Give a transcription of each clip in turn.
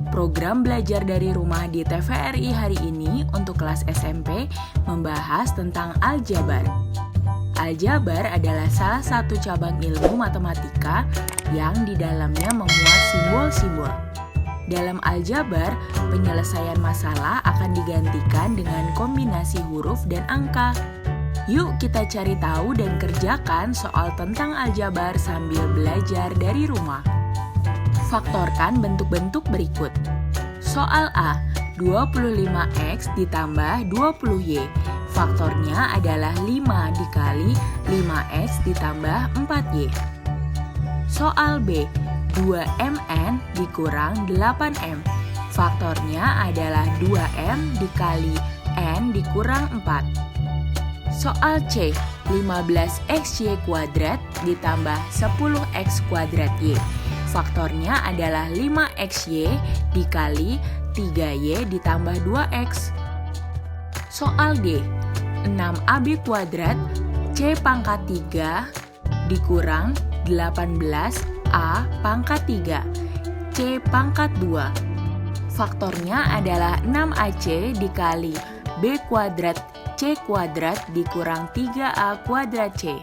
Program belajar dari rumah di TVRI hari ini untuk kelas SMP membahas tentang aljabar. Aljabar adalah salah satu cabang ilmu matematika yang di dalamnya memuat simbol-simbol. Dalam aljabar, penyelesaian masalah akan digantikan dengan kombinasi huruf dan angka. Yuk kita cari tahu dan kerjakan soal tentang aljabar sambil belajar dari rumah. Faktorkan bentuk-bentuk berikut. Soal A, 25X ditambah 20Y. Faktornya adalah 5 dikali 5X ditambah 4Y. Soal B, 2MN dikurang 8M. Faktornya adalah 2M dikali N dikurang 4. Soal C, 15XY kuadrat ditambah 10X kuadrat Y. Faktornya adalah 5XY dikali 3Y ditambah 2X. Soal D, 6AB kuadrat C pangkat 3 dikurang 18A pangkat 3 C pangkat 2. Faktornya adalah 6AC dikali B kuadrat C kuadrat dikurang 3A kuadrat C.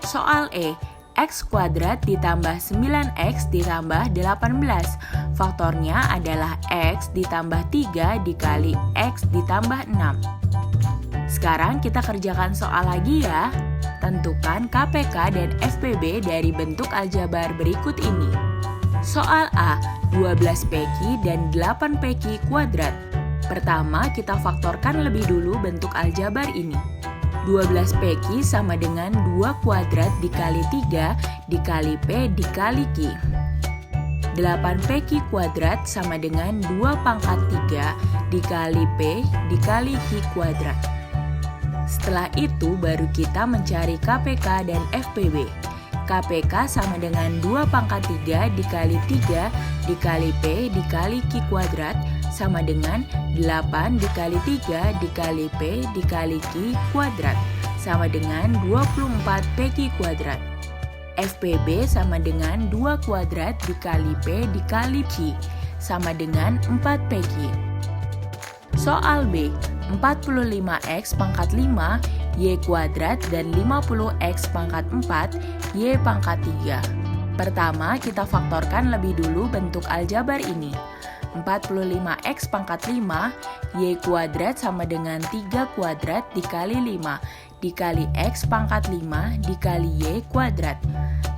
Soal E, X kuadrat ditambah 9X ditambah 18. Faktornya adalah X ditambah 3 dikali X ditambah 6. Sekarang kita kerjakan soal lagi ya. Tentukan KPK dan FPB dari bentuk aljabar berikut ini. Soal A, 12PQ dan 8PQ kuadrat. Pertama, kita faktorkan lebih dulu bentuk aljabar ini. 12PQ sama dengan 2 kuadrat dikali 3 dikali P dikali Q. 8PQ kuadrat sama dengan 2 pangkat 3 dikali P dikali Q kuadrat. Setelah itu baru kita mencari KPK dan FPB. KPK sama dengan 2 pangkat 3 dikali 3 dikali P dikali Q kuadrat sama dengan 8 dikali 3 dikali P dikali Q kuadrat sama dengan 24PQ kuadrat. FPB sama dengan 2 kuadrat dikali P dikali Q sama dengan 4PQ. Soal B, 45X pangkat 5 Y kuadrat dan 50X pangkat 4 Y pangkat 3. Pertama, kita faktorkan lebih dulu bentuk aljabar ini. 45X pangkat 5 Y kuadrat sama dengan 3 kuadrat dikali 5 dikali X pangkat 5 dikali Y kuadrat.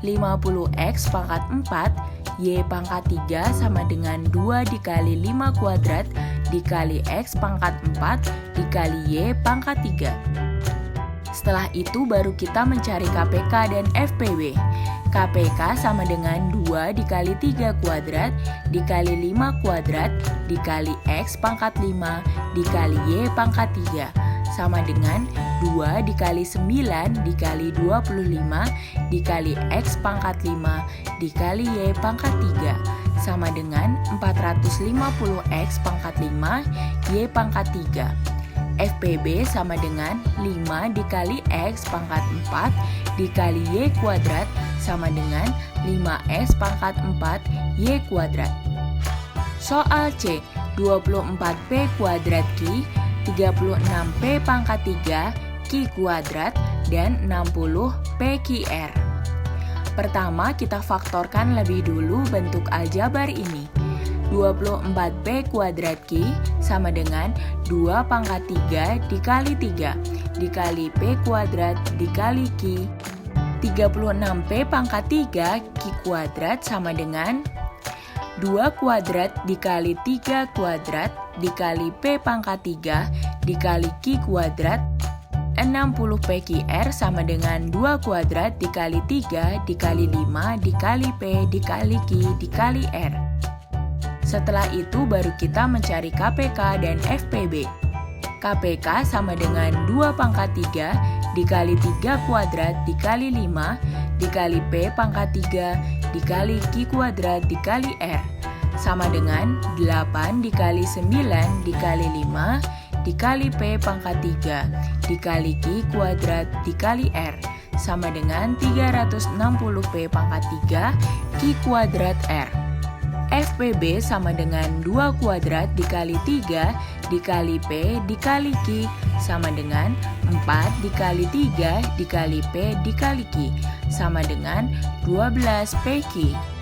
50X pangkat 4 Y pangkat 3 sama dengan 2 dikali 5 kuadrat dikali X pangkat 4 dikali Y pangkat 3. Setelah itu baru kita mencari KPK dan FPB. KPK sama dengan 2 dikali 3 kuadrat dikali 5 kuadrat dikali X pangkat 5 dikali Y pangkat 3 sama dengan 2 dikali 9 dikali 25 dikali X pangkat 5 dikali Y pangkat 3 sama dengan 450X pangkat 5 Y pangkat 3. FPB sama dengan 5 dikali X pangkat 4 dikali Y kuadrat sama dengan 5X pangkat 4 Y kuadrat. Soal C, 24P kuadrat Q, 36P pangkat 3 Q kuadrat dan 60PQR. Pertama, kita faktorkan lebih dulu bentuk aljabar ini. 24P kuadrat Q sama dengan 2 pangkat 3 dikali 3 dikali P kuadrat dikali Q. 36P pangkat 3 Q kuadrat sama dengan 2 kuadrat dikali 3 kuadrat dikali P pangkat 3 dikali Q kuadrat. 60PQR sama dengan 2 kuadrat dikali 3 dikali 5 dikali P dikali Q dikali R. Setelah itu baru kita mencari KPK dan FPB. KPK sama dengan 2 pangkat 3 dikali 3 kuadrat dikali 5 dikali P pangkat 3 dikali Q kuadrat dikali R sama dengan 8 dikali 9 dikali 5 dikali P pangkat 3 dikali Q kuadrat dikali R sama dengan 360P pangkat 3 Q kuadrat R. FPB sama dengan 2 kuadrat dikali 3 dikali P dikali Q sama dengan 4 dikali 3 dikali P dikali Q sama dengan 12 PQ.